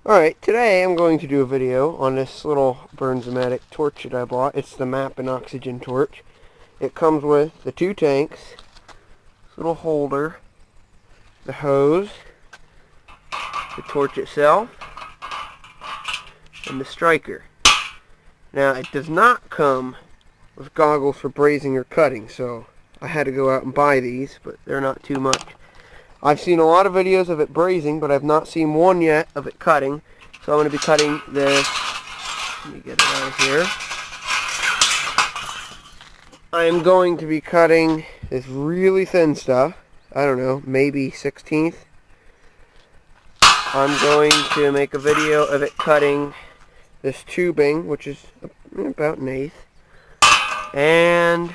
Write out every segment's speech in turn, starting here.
Alright, today I'm going to do a video on this little Bernzomatic torch that I bought. It's the Mapp and Oxygen torch. It comes with the two tanks, this little holder, the hose, the torch itself, and the striker. Now, it does not come with goggles for brazing or cutting, so I had to go out and buy these, but they're not too much. I've seen a lot of videos of it brazing, but I've not seen one yet of it cutting. So I'm going to be cutting this. Let me get it out of here. I am going to be cutting this really thin stuff. I don't know, maybe 1/16. I'm going to make a video of it cutting this tubing, which is about 1/8. And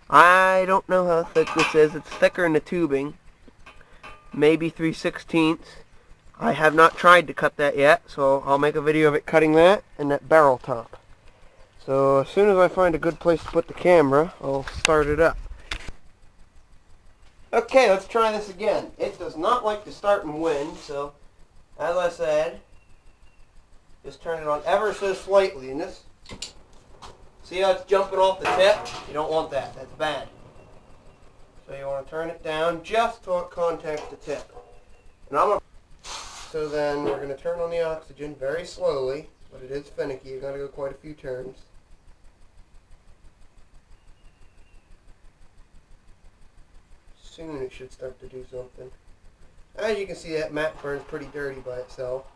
I don't know how thick this is. It's thicker than the tubing. Maybe 3/16. I have not tried to cut that yet, so I'll make a video of it cutting that and that barrel top. So as soon as I find a good place to put the camera, I'll start it up. Okay, let's try this again. It does not like to start in wind, so as I said, just turn it on ever so slightly. And this, see how it's jumping off the tip? You don't want that. That's bad. So you want to turn it down just till it contacts the tip. And so then we're going to turn on the oxygen very slowly, but it is finicky. You've got to go quite a few turns. Soon it should start to do something. As you can see, that mat burns pretty dirty by itself.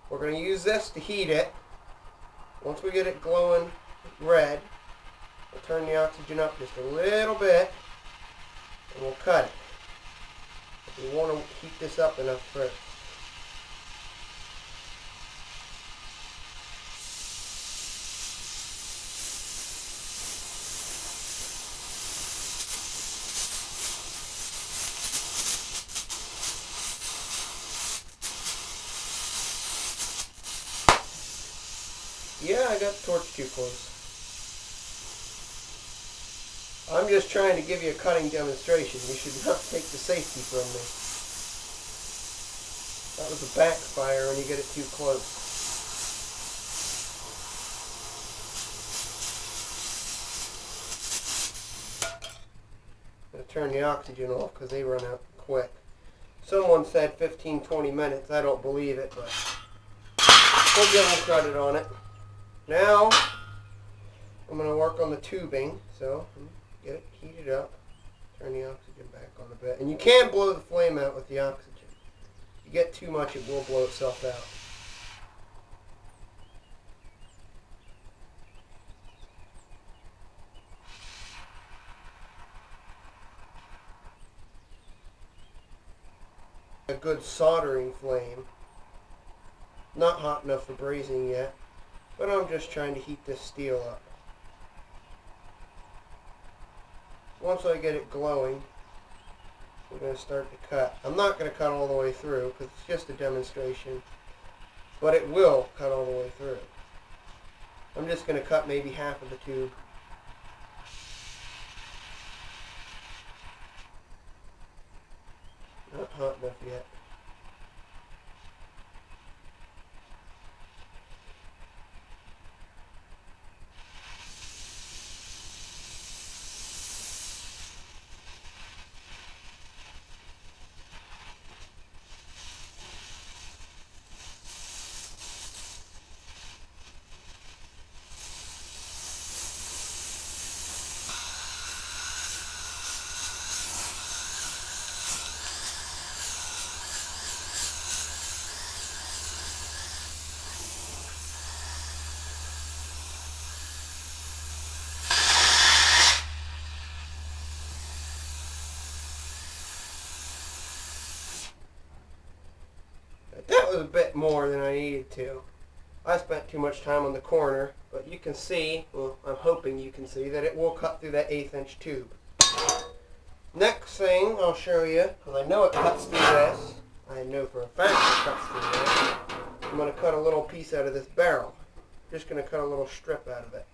We're going to use this to heat it. Once we get it glowing red, we'll turn the oxygen up just a little bit. And we'll cut it. But we want to heat this up enough first. Yeah, I got the torch too close. I'm just trying to give you a cutting demonstration. You should not take the safety from me. That was a backfire when you get it too close. I'm going to turn the oxygen off because they run out quick. Someone said 15-20 minutes. I don't believe it, but we'll give them credit on it. Now, I'm going to work on the tubing. So, get it heated up, turn the oxygen back on a bit. And you can blow the flame out with the oxygen. If you get too much, it will blow itself out. A good soldering flame. Not hot enough for brazing yet, but I'm just trying to heat this steel up. Once I get it glowing, we're going to start to cut. I'm not going to cut all the way through because it's just a demonstration, but it will cut all the way through. I'm just going to cut maybe half of the tube. Not hot enough yet. That was a bit more than I needed to. I spent too much time on the corner, but you can see, well, I'm hoping you can see, that it will cut through that 1/8" tube. Next thing I'll show you, because I know it cuts through this. I know for a fact it cuts through this. I'm going to cut a little piece out of this barrel. Just going to cut a little strip out of it.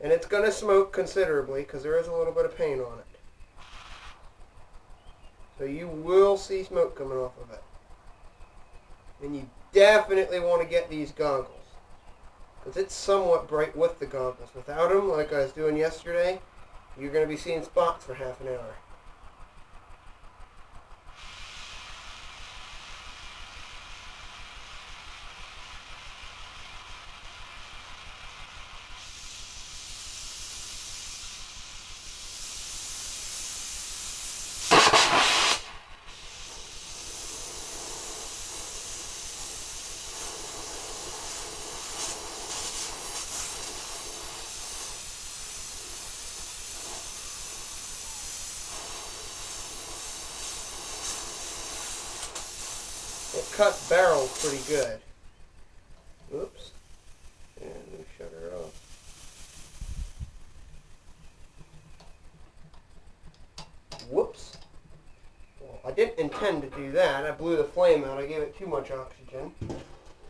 And it's going to smoke considerably because there is a little bit of paint on it. So you will see smoke coming off of it. And you definitely want to get these goggles, because it's somewhat bright with the goggles. Without them, like I was doing yesterday, you're going to be seeing spots for half an hour. It cuts barrels pretty good. Oops. And we shut her off. Whoops. Well, I didn't intend to do that. I blew the flame out. I gave it too much oxygen.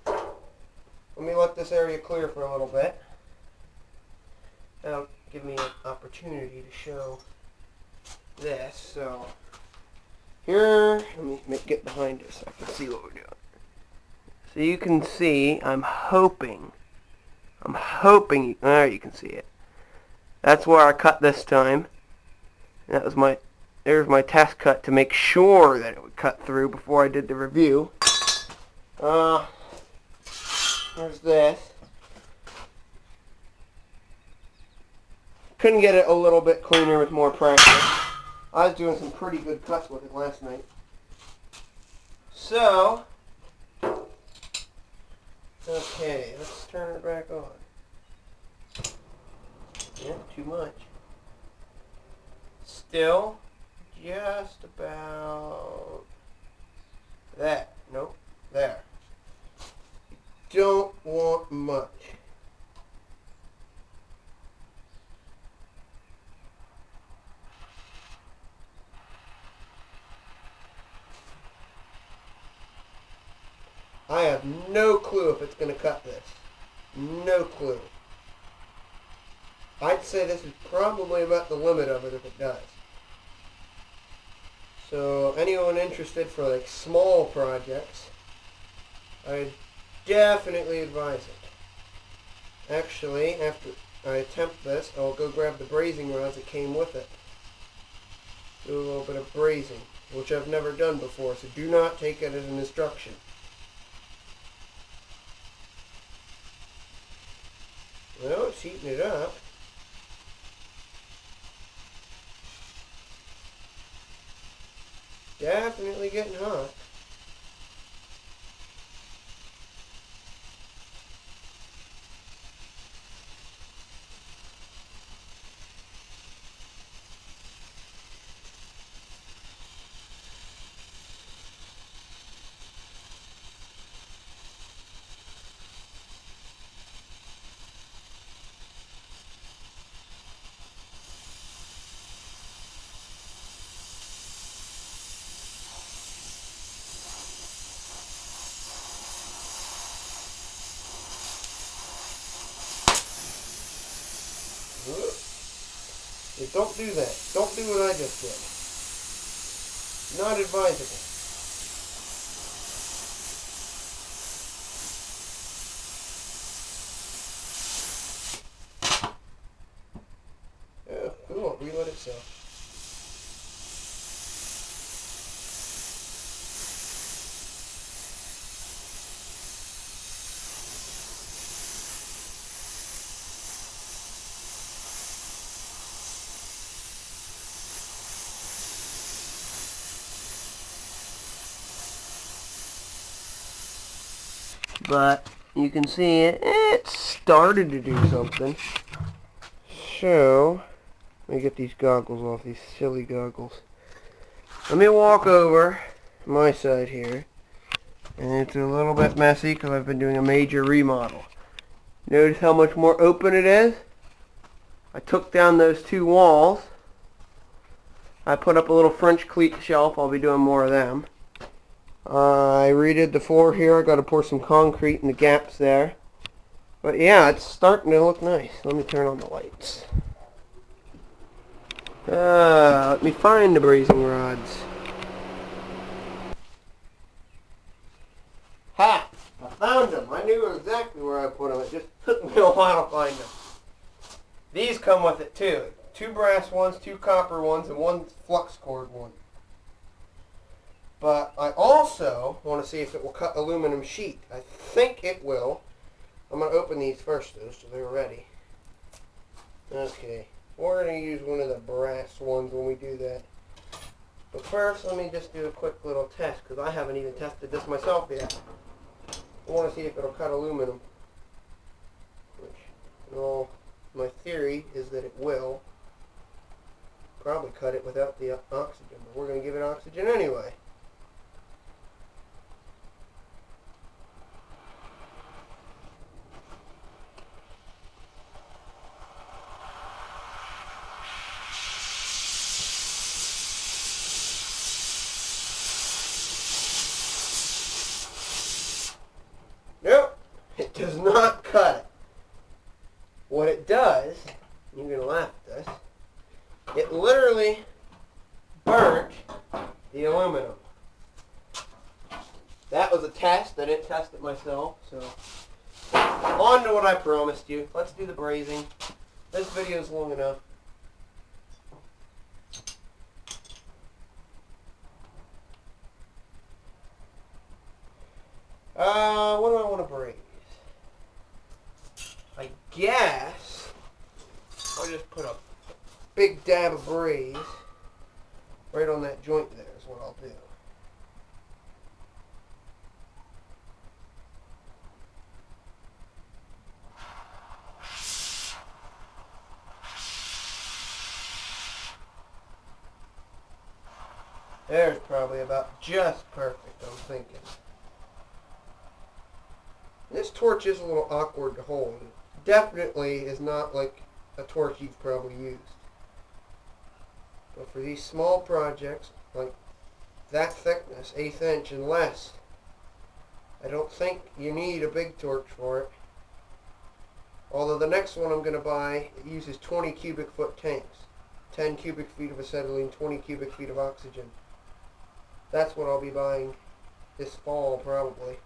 Let me let this area clear for a little bit. That'll give me an opportunity to show this. So here, let me get behind it so I can see what we're doing. So you can see, I'm hoping, there you can see it. That's where I cut this time. That was there's my test cut to make sure that it would cut through before I did the review. There's this. Couldn't get it a little bit cleaner with more practice. I was doing some pretty good cuts with it last night. So, okay, let's turn it back on. Yeah, too much. Still, just about that. Nope, there. Don't want much. I have no clue if it's going to cut this. No clue. I'd say this is probably about the limit of it if it does. So anyone interested for like small projects, I'd definitely advise it. Actually, after I attempt this, I'll go grab the brazing rods that came with it. Do a little bit of brazing, which I've never done before, so do not take it as an instruction. Well, it's heating it up. Definitely getting hot. Yeah, don't do that. Don't do what I just did. Not advisable. It won't reload itself. But you can see it started to do something. So, let me get these goggles off, these silly goggles. Let me walk over my side here. And it's a little bit messy because I've been doing a major remodel. Notice how much more open it is? I took down those two walls. I put up a little French cleat shelf. I'll be doing more of them. I redid the floor here. I got to pour some concrete in the gaps there. But yeah, it's starting to look nice. Let me turn on the lights. Let me find the brazing rods. knew exactly where I put them. It just took me a while to find them. These come with it too. 2 brass ones, 2 copper ones, and 1 flux cord one. But I also want to see if it will cut aluminum sheet. I think it will. I'm going to open these first though, so they're ready. Okay. We're going to use one of the brass ones when we do that. But first, let me just do a quick little test, because I haven't even tested this myself yet. I want to see if it'll cut aluminum. Which, well, my theory is that it will. Probably cut it without the oxygen, but we're going to give it oxygen anyway. Nope, it does not cut it. What it does, you're going to laugh at this, it literally burnt the aluminum. That was a test. I didn't test it myself, so on to what I promised you. Let's do the brazing. This video is long enough. What do I want to braze? I guess I'll just put a big dab of braze right on that joint there is what I'll do. There's probably about just perfect, I'm thinking. This torch is a little awkward to hold. Definitely is not like a torch you've probably used. But for these small projects, like that thickness, 1/8 inch and less, I don't think you need a big torch for it. Although the next one I'm going to buy, it uses 20 cubic foot tanks. 10 cubic feet of acetylene, 20 cubic feet of oxygen. That's what I'll be buying this fall probably.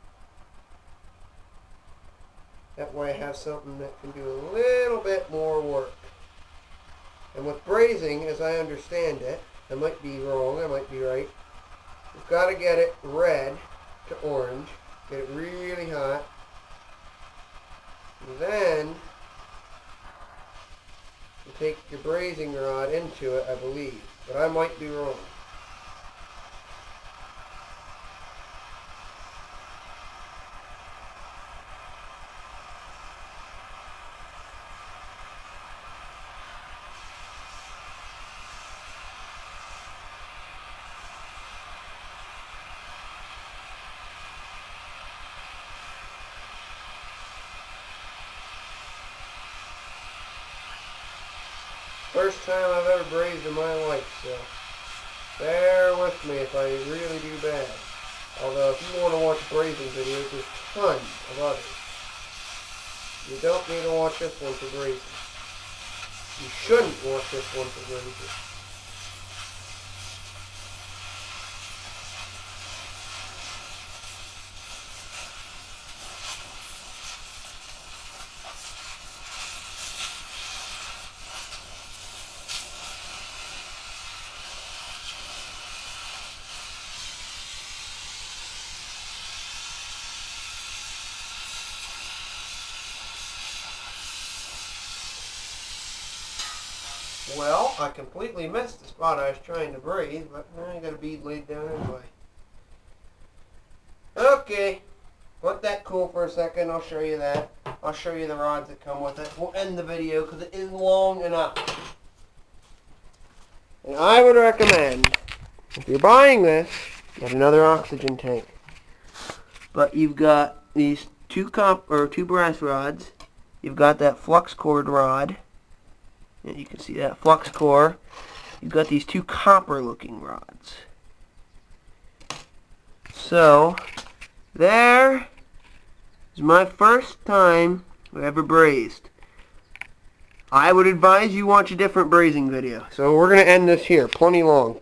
That way I have something that can do a little bit more work. And with brazing, as I understand it, I might be wrong, I might be right, you've got to get it red to orange, get it really hot, and then you take your brazing rod into it, I believe, but I might be wrong. First time I've ever brazed in my life, so bear with me if I really do bad. Although if you want to watch brazing videos, there's tons of others. You don't need to watch this one for brazing. You shouldn't watch this one for brazing. Well, I completely missed the spot I was trying to braze, but I got a bead laid down anyway. Okay, let that cool for a second. I'll show you that. I'll show you the rods that come with it. We'll end the video because it is long enough. And I would recommend, if you're buying this, get another oxygen tank. But you've got these two brass rods. You've got that flux cord rod. And you can see that flux core. You've got these 2 copper looking rods. So, there is my first time I ever brazed. I would advise you watch a different brazing video. So we're going to end this here. Plenty long.